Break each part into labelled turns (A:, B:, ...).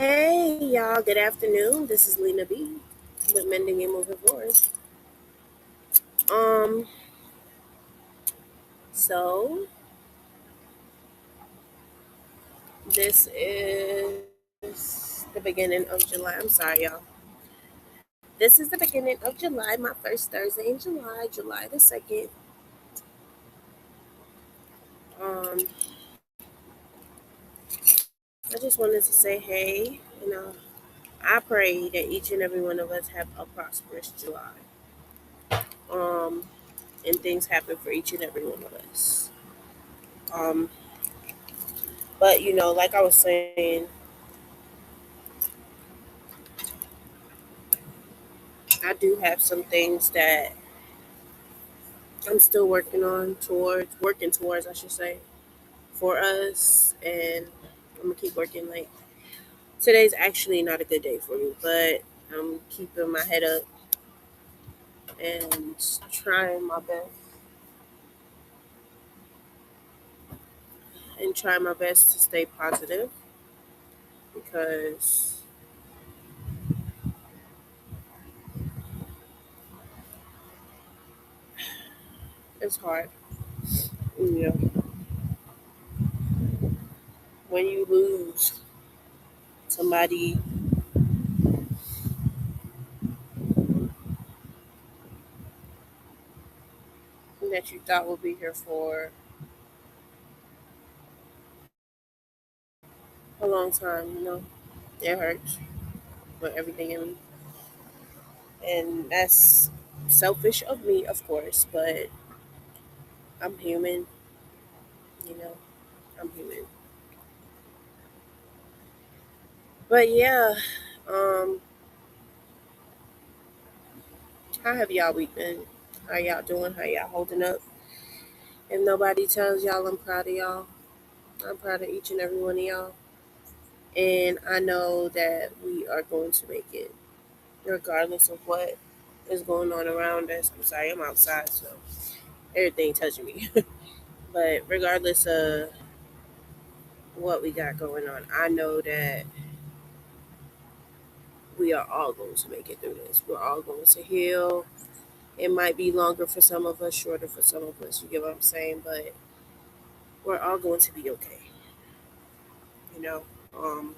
A: Hey, y'all, good afternoon. This is Lena B with Mending and Moving Forward. Um, so this is the beginning of July. I'm sorry, y'all. This is the beginning of July, my first Thursday in July, July the 2nd. Um, I just wanted to say, hey, I pray that each and every one of us have a prosperous July. Um, and things happen for each and every one of us. Um, but like I was saying, I do have some things that I'm still working towards, I should say, for us. And I'm gonna keep working. Like, today's actually not a good day for me, but I'm keeping my head up and trying my best to stay positive because it's hard. You know, when you lose somebody that you thought would be here for a long time, it hurts with everything in me. And that's selfish of me, of course, but I'm human, you know, I'm human. But yeah, um, how have y'all week been? How y'all doing? How y'all holding up? If nobody tells y'all, I'm proud of y'all. I'm proud of each and every one of y'all. And I know that we are going to make it, regardless of what is going on around us. I'm sorry, I'm outside, so everything touching me. But regardless of what we got going on, I know that we are all going to make it through this. We're all going to heal. It might be longer for some of us, shorter for some of us. You get what I'm saying? But we're all going to be okay. You know, um,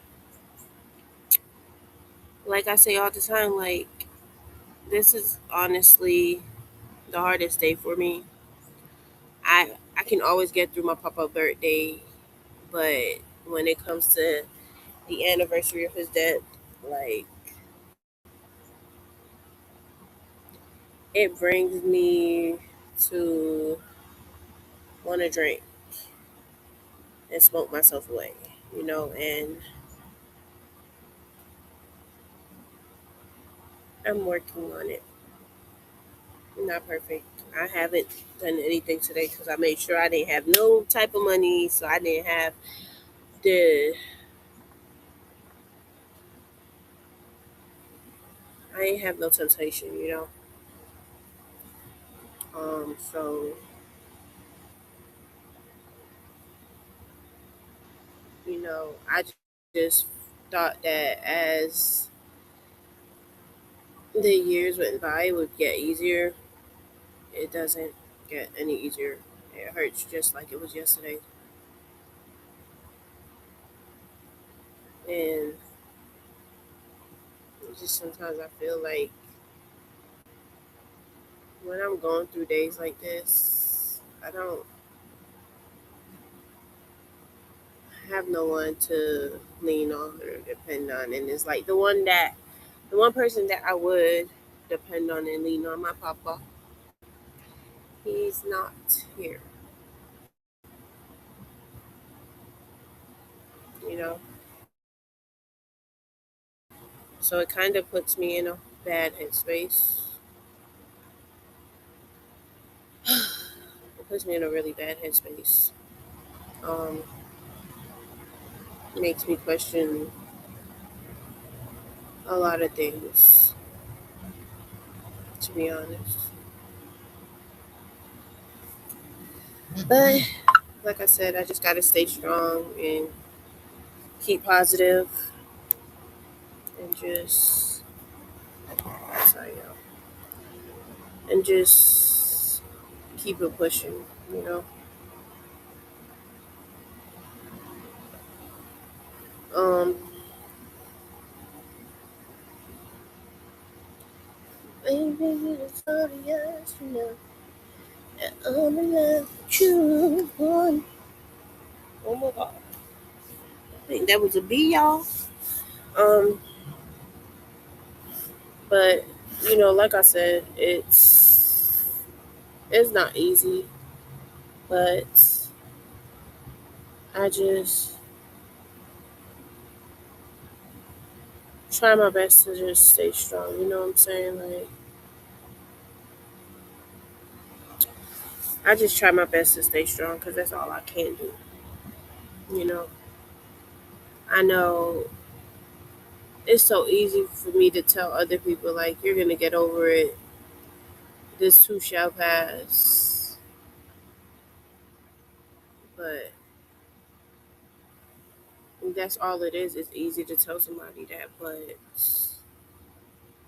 A: like I say all the time, like this is honestly the hardest day for me. I can always get through my papa birthday, but when it comes to the anniversary of his death, like it brings me to want to drink and smoke myself away. And I'm working on it. I'm not perfect. I haven't done anything today because I made sure I didn't have no type of money, so the I didn't have no temptation. So I just thought that as the years went by, it would get easier. It doesn't get any easier. It hurts just like it was yesterday, and just sometimes I feel like when I'm going through days like this, I don't have no one to lean on or depend on. And it's like the one person that I would depend on and lean on, my papa, he's not here, you know? So it kind of puts me in a bad headspace. It puts me in a really bad headspace. Um, Makes me question a lot of things, to be honest. But like I said, I just gotta stay strong and keep positive and just sorry, y'all, and just keep it pushing. You know, um, baby, it's obvious, you know, that I'm in love with you, boy. Oh my god, I think that was a B, y'all. Um, but like I said, it's not easy, but I just try my best to just stay strong. You know what I'm saying? Like I just try my best to stay strong because that's all I can do. You know, I know it's so easy for me to tell other people like you're gonna get over it. This too shall pass. But that's all it is. It's easy to tell somebody that, but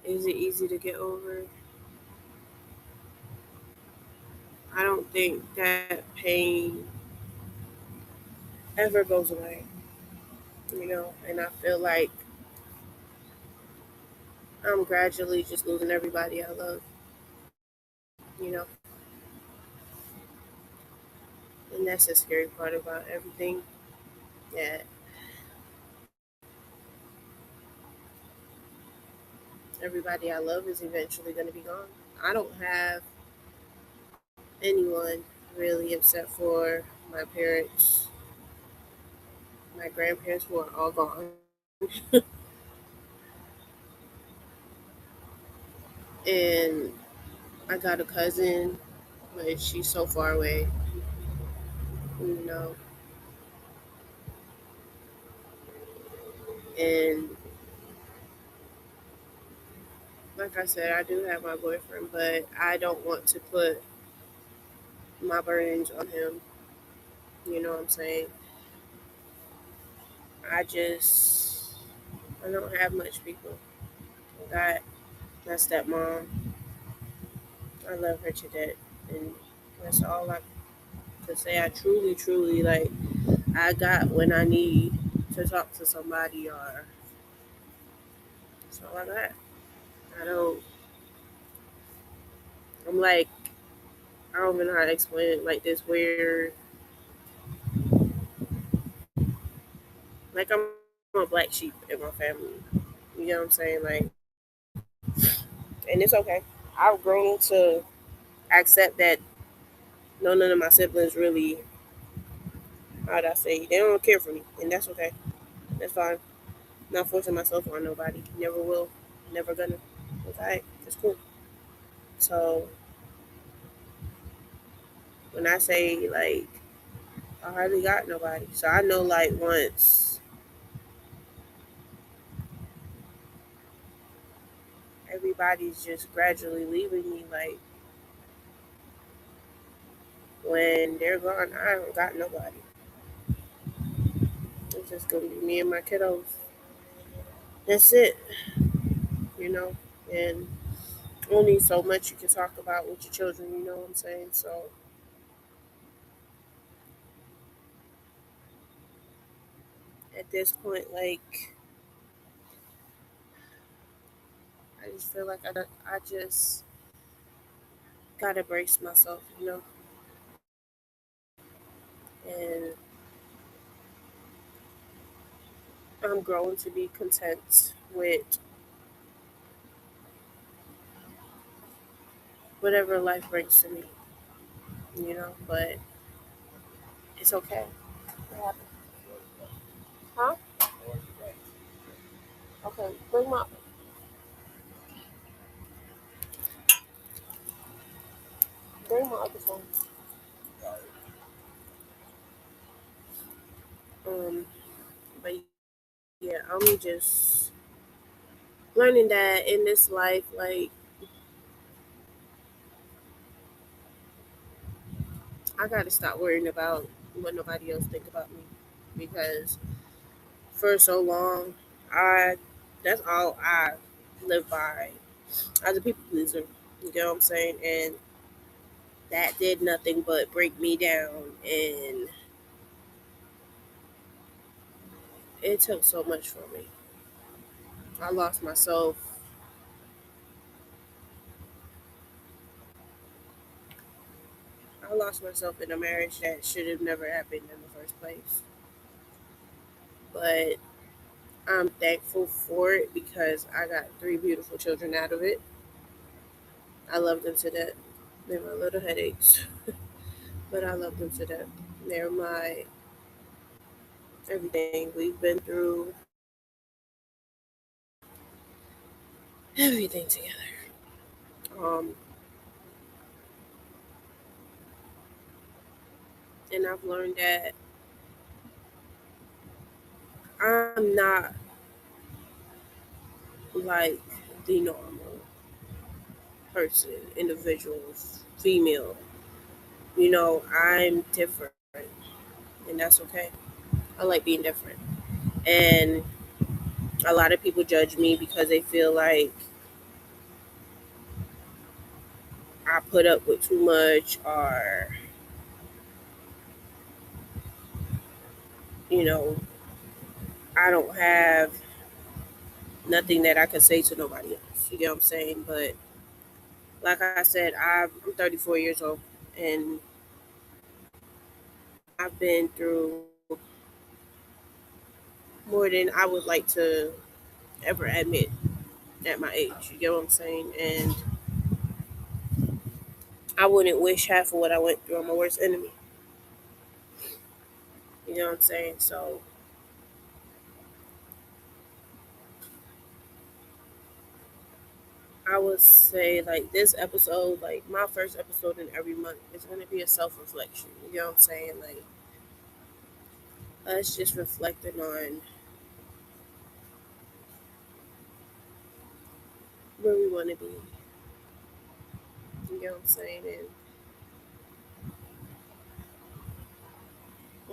A: is it easy to get over? I don't think that pain ever goes away. And I feel like I'm gradually just losing everybody I love. You know, and that's the scary part about everything. That everybody I love is eventually going to be gone. I don't have anyone really except for my parents, my grandparents who are all gone, and I got a cousin, but she's so far away. You know, and like I said, I do have my boyfriend, but I don't want to put my burdens on him. You know what I'm saying? I just I don't have much people. I got my stepmom. I love her to death, and that's all I could say. I truly, truly like. I got when I need to talk to somebody, or something like that. I don't. I'm like I don't even know how to explain it. Like this weird. Like I'm a black sheep in my family. You know what I'm saying? Like, and it's okay. I've grown to accept that none of my siblings really, how'd I say, they don't care for me, and that's okay. That's fine. Not forcing myself on nobody. Never will. Never gonna. It's alright. It's cool. So when I say like I hardly got nobody, so I know like once everybody's just gradually leaving me, like when they're gone, I don't got nobody. It's just gonna be me and my kiddos. That's it, you know. And only so much you can talk about with your children. You know what I'm saying? So at this point, like I just feel like I just gotta brace myself, and I'm growing to be content with whatever life brings to me, but it's okay. What happened? Huh? Okay, bring my other phone. But yeah, I'm just learning that in this life, like I gotta stop worrying about what nobody else think about me because for so long I That's all I live by as a people pleaser. You know what I'm saying? And that did nothing but break me down, and it took so much from me. I lost myself. I lost myself in a marriage that should have never happened in the first place. But I'm thankful for it because I got three beautiful children out of it. I love them to death. They're my little headaches, but I love them to death. They're my everything. We've been through everything together. Um, and I've learned that I'm not like the normal person, individuals, female. I'm different, and that's okay. I like being different. And a lot of people judge me because they feel like I put up with too much, or, you know, I don't have nothing that I could say to nobody else. You get what I'm saying? But like I said, I'm 34 years old, and I've been through more than I would like to ever admit at my age. You get what I'm saying? And I wouldn't wish half of what I went through on my worst enemy. You know what I'm saying? So I would say like this episode, like my first episode in every month, is gonna be a self reflection. You know what I'm saying? Like us just reflecting on where we want to be. You know what I'm saying? And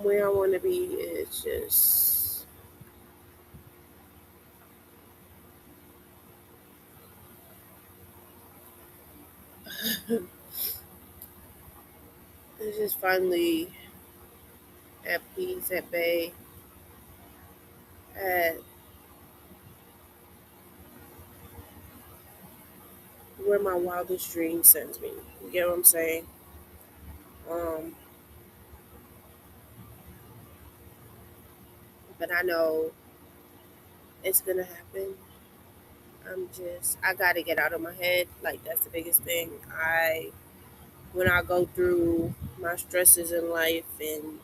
A: where I want to be is just it's just finally at peace, at bay, at where my wildest dream sends me. You get what I'm saying? Um, but I know it's gonna happen. I gotta get out of my head. Like that's the biggest thing. When I go through my stresses in life, and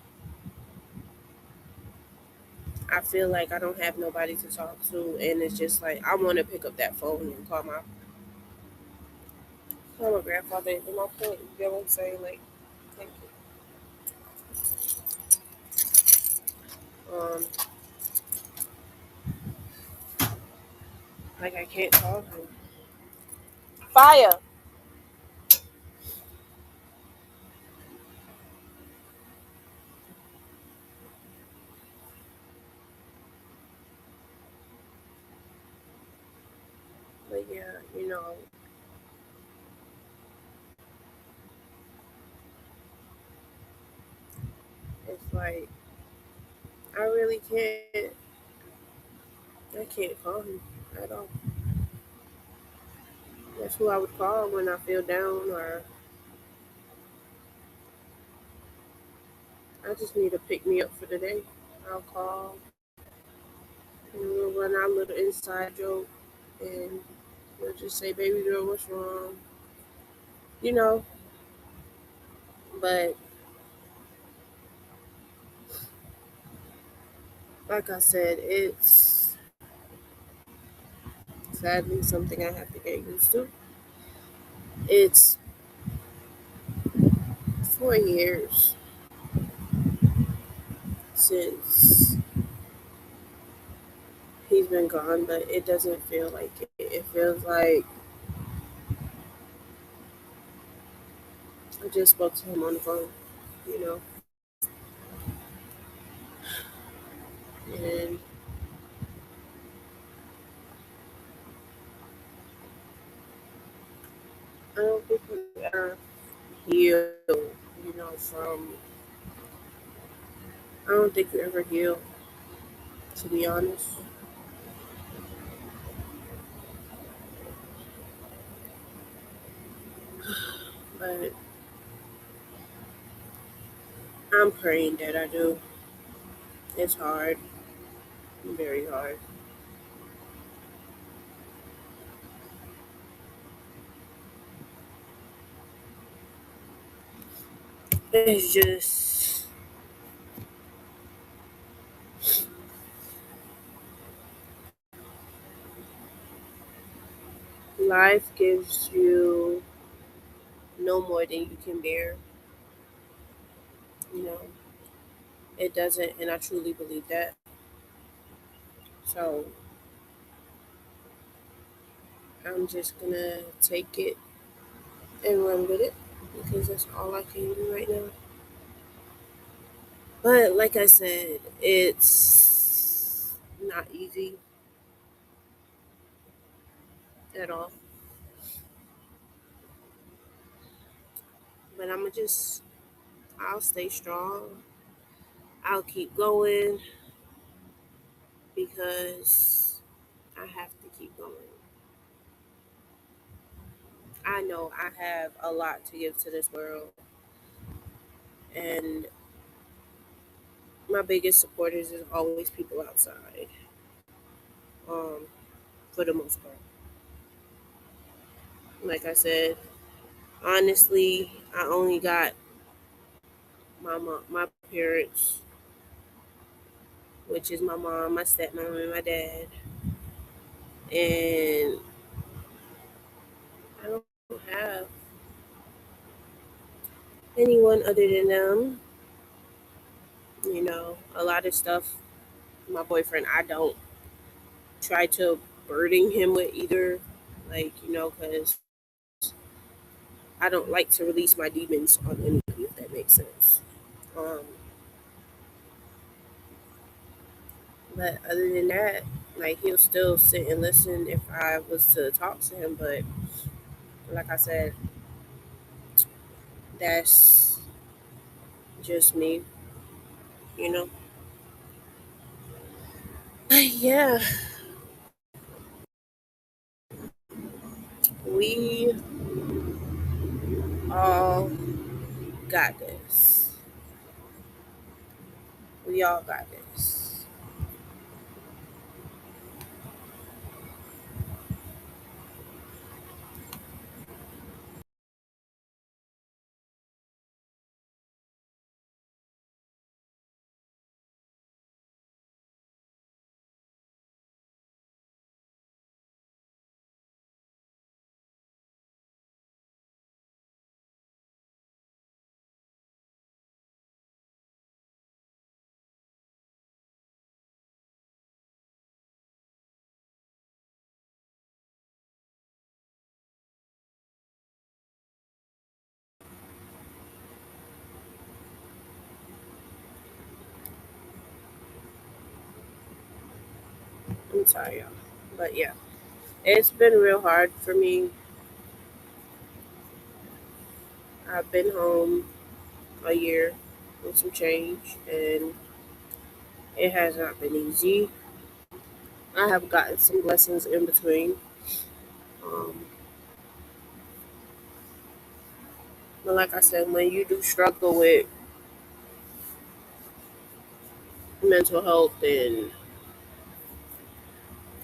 A: I feel like I don't have nobody to talk to, and it's just like I want to pick up that phone and call my grandfather and my point. You get what I'm saying? Like, thank you. Like I can't call him. Fire. But yeah, it's like I really can't. I can't call him at all. That's who I would call when I feel down, or I just need to pick me up for the day. I'll call, and we'll run our little inside joke, and we'll just say, "Baby girl, what's wrong?" You know. But like I said, it's sadly something I have to get used to. It's 4 years since he's been gone, but it doesn't feel like it. It feels like I just spoke to him on the phone, you know, and I don't think we ever heal, from. I don't think we ever heal, to be honest. But I'm praying that I do. It's hard, very hard. It's just life gives you no more than you can bear. You know, it doesn't, and I truly believe that. So I'm just gonna take it and run with it because that's all I can do right now. But like I said, it's not easy at all. But I'll stay strong. I'll keep going because I have to keep going. I know I have a lot to give to this world, and my biggest supporters is always people outside. Um, for the most part, like I said, honestly, I only got my parents, which is my mom, my stepmom, and my dad, and I don't have anyone other than them. A lot of stuff. My boyfriend, I don't try to burden him with either, because I don't like to release my demons on anybody, if that makes sense. Um, but other than that, like he'll still sit and listen if I was to talk to him. But like I said, that's just me, you know. Yeah, we all got this. We all got this. I'm sorry, y'all. But yeah, it's been real hard for me. I've been home a year with some change, and it has not been easy. I have gotten some blessings in between. Um, but like I said, when you do struggle with mental health, then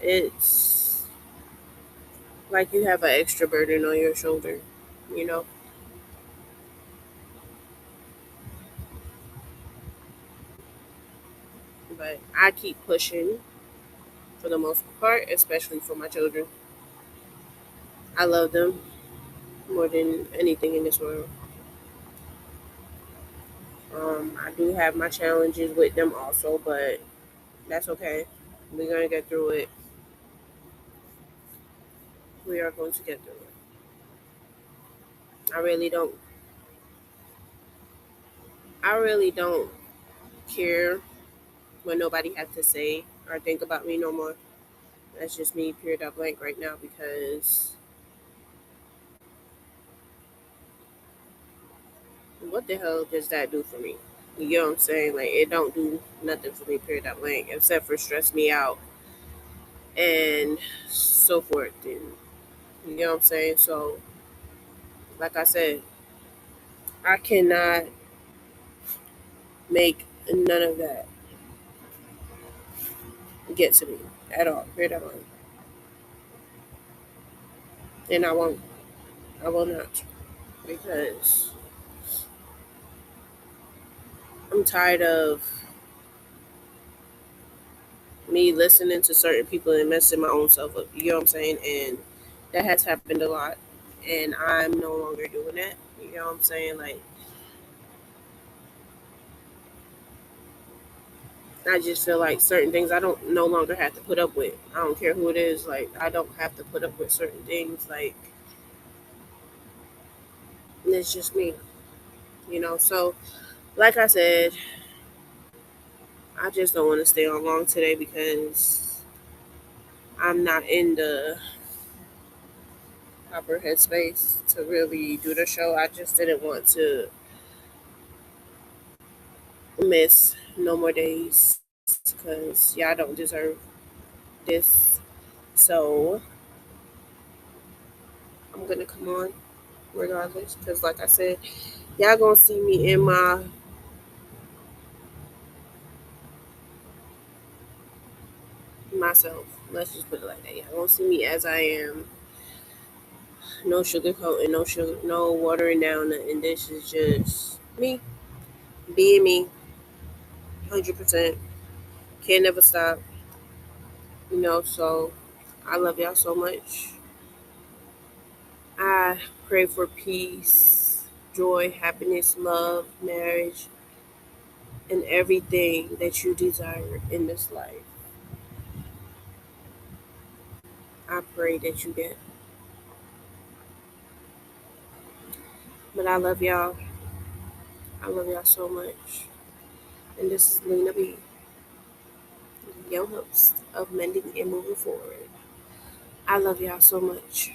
A: it's like you have an extra burden on your shoulder, you know? But I keep pushing for the most part, especially for my children. I love them more than anything in this world. I do have my challenges with them also, but that's okay. We're gonna get through it. We are going to get through it. I really don't. I really don't care what nobody has to say or think about me no more. That's just me, period, out blank, right now because what the hell does that do for me? You know what I'm saying? Like, it don't do nothing for me, period, that blank, except for stress me out and so forth. And you know what I'm saying? So, like I said, I cannot make none of that get to me at all, period, that blank. And I won't. I will not. Because I'm tired of me listening to certain people and messing my own self up. You know what I'm saying? And that has happened a lot. And I'm no longer doing that. You know what I'm saying? Like, I just feel like certain things I don't no longer have to put up with. I don't care who it is. Like, I don't have to put up with certain things. Like, it's just me. You know? So, like I said, I just don't want to stay on long today because I'm not in the proper headspace to really do the show. I just didn't want to miss no more days because y'all don't deserve this. So I'm gonna come on regardless because, like I said, y'all gonna see me in my myself. Let's just put it like that. Y'all gonna see me as I am. No sugarcoat and no sugar, no watering down. And this is just me being me, 100%. Can't never stop. You know. So I love y'all so much. I pray for peace, joy, happiness, love, marriage, and everything that you desire in this life. I pray that you get. But I love y'all. I love y'all so much. And this is Lena B, your host of Mending and Moving Forward. I love y'all so much.